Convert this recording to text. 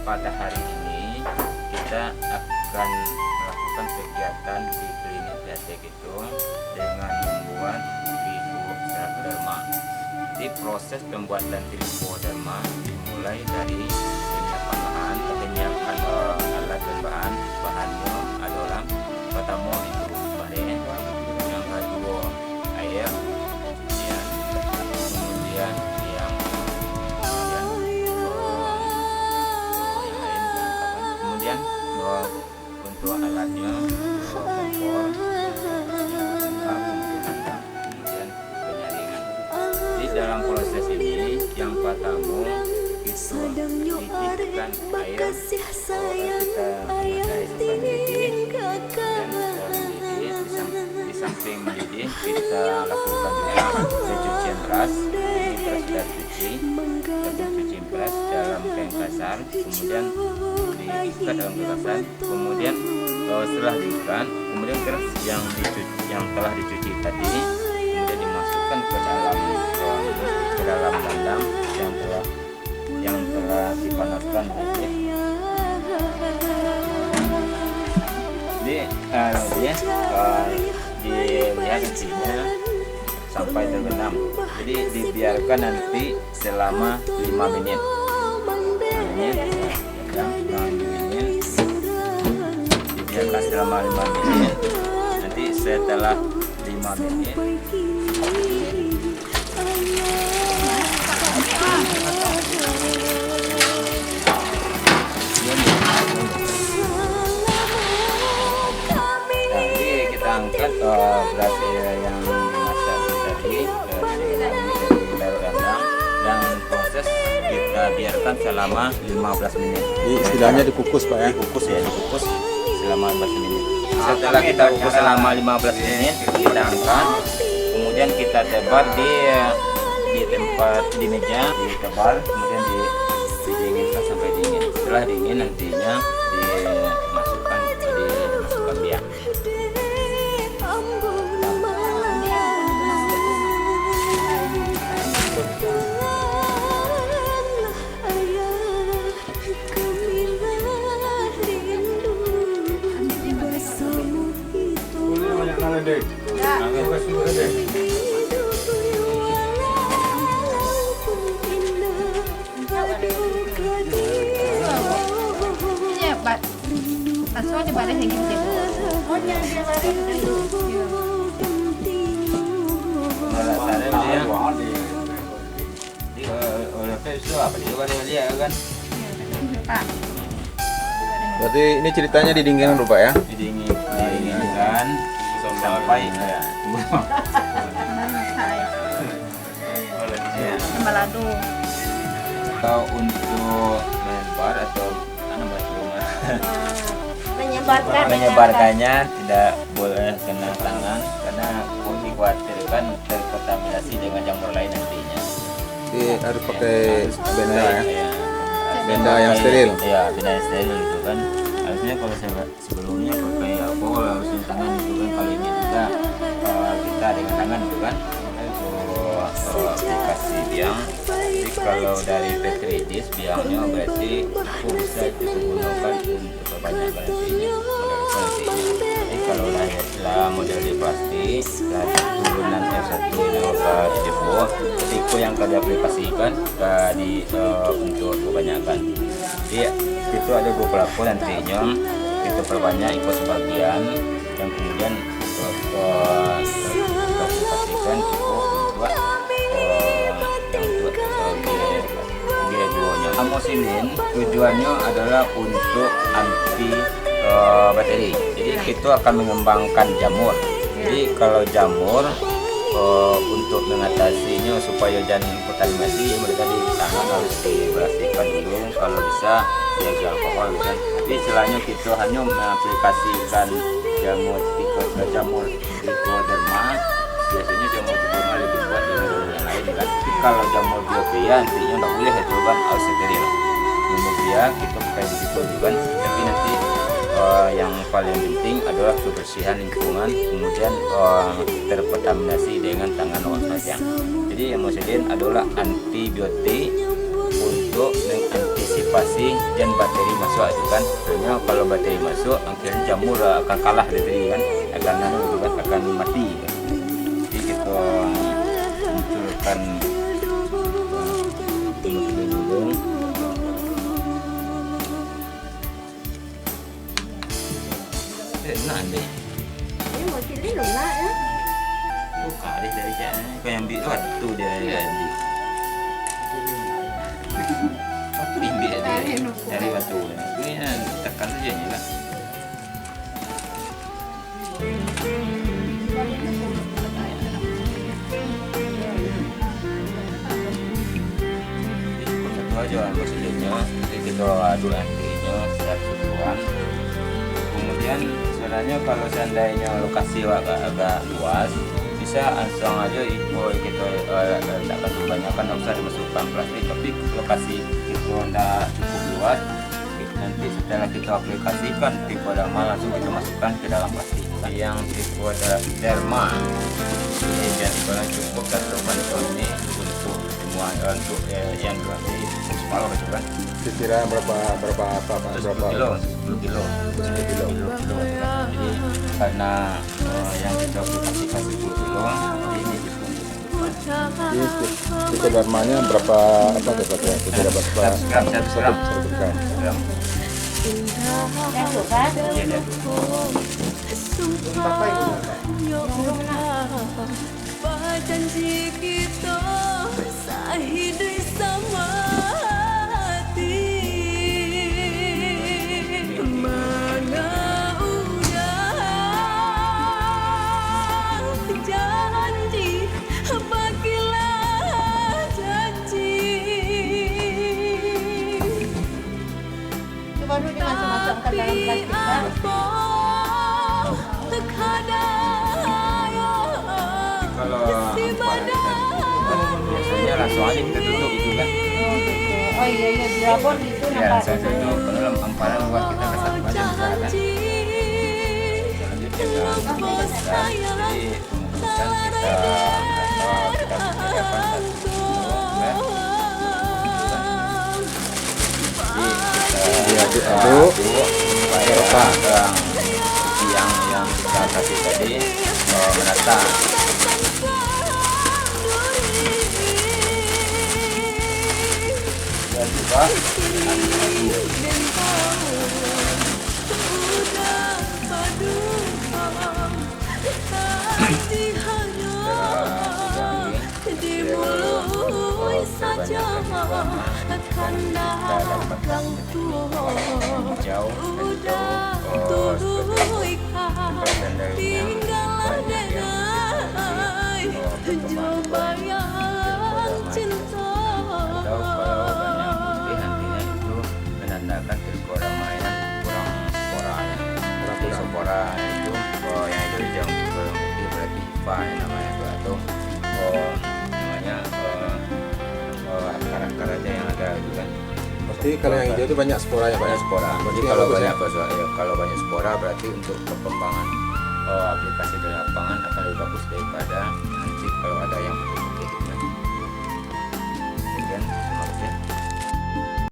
pada hari ini kita akan melakukan kegiatan di klinik Datek itu dengan membuat trichoderma. Di proses pembuatan trichoderma dimulai dari penyiapan bahan, alat dan bahannya adalah pertama itu baren, yang kedua air, kemudian untuk alatnya kompor, kemudian penyaringan. Di dalam proses ini yang pertama itu titikkan air, di samping mendidih kita lakukan juga pencucian beras dan cuci beras dalam kain kasar, kemudian diikat dalam kain kasar, kemudian setelah diikat, kemudian beras yang telah dicuci tadi kemudian dimasukkan ke dalam dandang yang telah dipanaskan. Dilihat isinya sampai terbenam. Jadi dibiarkan nanti selama 5 menit. Dibiarkan selama 5 menit. Nanti setelah 5 menit kita angkat beras yang dimasak tadi dari dandang, dan proses kita biarkan selama 15 menit. Istilahnya dikukus Pak ya? Dikukus selama 15 menit. Setelah kita kukus selama 15 menit, kita angkat, kemudian kita tebar di tempat di meja, ditebar, kemudian didinginkan sampai dingin. Setelah dingin nantinya dimasukkan biak. Berarti ini ceritanya didinginkan dulu Pak ya? Didinginkan sampai Kalau untuk menyebar atau menyebarkannya tidak boleh kena tangan karena dikhawatirkan terkontaminasi dengan jamur lain nantinya. Jadi harus pakai benda ya? Benda yang steril? Iya, benda yang steril itu kan. Harusnya kalau sebelumnya pakai alkohol harus di tangan itu kan. Kalau ini juga kita dengan tangan itu kan. Itu aplikasi biang. Jadi kalau dari petridis biangnya berarti bisa digunakan untuk kebanyakan nantinya. Jadi kalau lah model di plastik dan turunan F1 tipe yang akan diaplikasikan untuk kebanyakan. Jadi itu ada beberapa nantinya kita perbanyak ikut sebagian yang kemudian diaplikasikan amoxicillin tujuannya adalah untuk anti bakteri. Jadi itu akan mengembangkan jamur. Jadi kalau jamur untuk mengatasinya supaya jangan kontaminasi, mereka di tangan harus dibersihkan dulu. Kalau bisa diisi alkohol kan. Tapi istilahnya kita hanya mengaplikasikan jamur trichoderma. Biasanya jamur trichoderma lebih kuat dari yang lain kan. Tapi kalau jamur biopia intinya nggak boleh itu kan, harus steril. Kemudian kita pakai begitu juga, tapi nanti yang paling penting adalah kebersihan lingkungan, kemudian terkontaminasi dengan tangan orang sayang. Jadi amoxicillin adalah antibiotik untuk mengantisipasi pasti dan bakteri masuk itu kan. Hanya kalau bakteri masuk akhirnya jamur akan kalah dari kan, akan itu kan akan mati kan. Jadi kita munculkan enak deh. Ini mau pilih lunak ya. Buka deh dari cara kau yang ambil waktu dia ambil. Waktu ambil dia dari waktu ini tekan saja ni lah. Satu aja maksudnya jadi kita aduk nantinya setiap subuhan. Kemudian sebenarnya kalau seandainya lokasi agak luas, bisa langsung aja kita letakkan kebanyakan, tak usah dimasukkan plastik. Tapi lokasi kita tidak cukup luas, nanti setelah kita aplikasikan tipe derma langsung kita masukkan ke dalam plastik. Yang tipe derma ini jadi cukup satu bantuan ini untuk semua untuk yang berarti separuh itu kan. Kira berapa 10 kilo. Jadi karena yang kita aplikasikan 10 kilo, jadi ini Jadi tipe dermanya berapa apa kira-kira? Tidak berapa? 100 gram. 100 gram. Yang bukan. Iya, dia. Janji kita sahidai sama hati. Mana udah janji, bagilah janji. Itu baru dimasuk-masukkan dalam plastik kan. Kalau amparan biasanya langsung aja kita tutup itu kan. Oh iya iya di rabon itu Ya, nampak. saya tutup kalau amparan buat kita ke satu aja misalkan. Selanjutnya jadi kemudian kita sediakan satu kan. Jadi kita aduk supaya yang kita kasih tadi merata. Dan juga hijau menandakan trichorama yang kurang spora itu yang hijau-hijau kurang putih berarti IPA namanya itu atau namanya akar-akar aja yang ada itu kan. Berarti kalau yang hijau itu banyak sporanya Pak ya? Banyak spora. Jadi Berarti kalau bagus ya? kalau banyak spora berarti untuk perkembangan aplikasi di lapangan akan lebih bagus daripada nanti kalau ada yang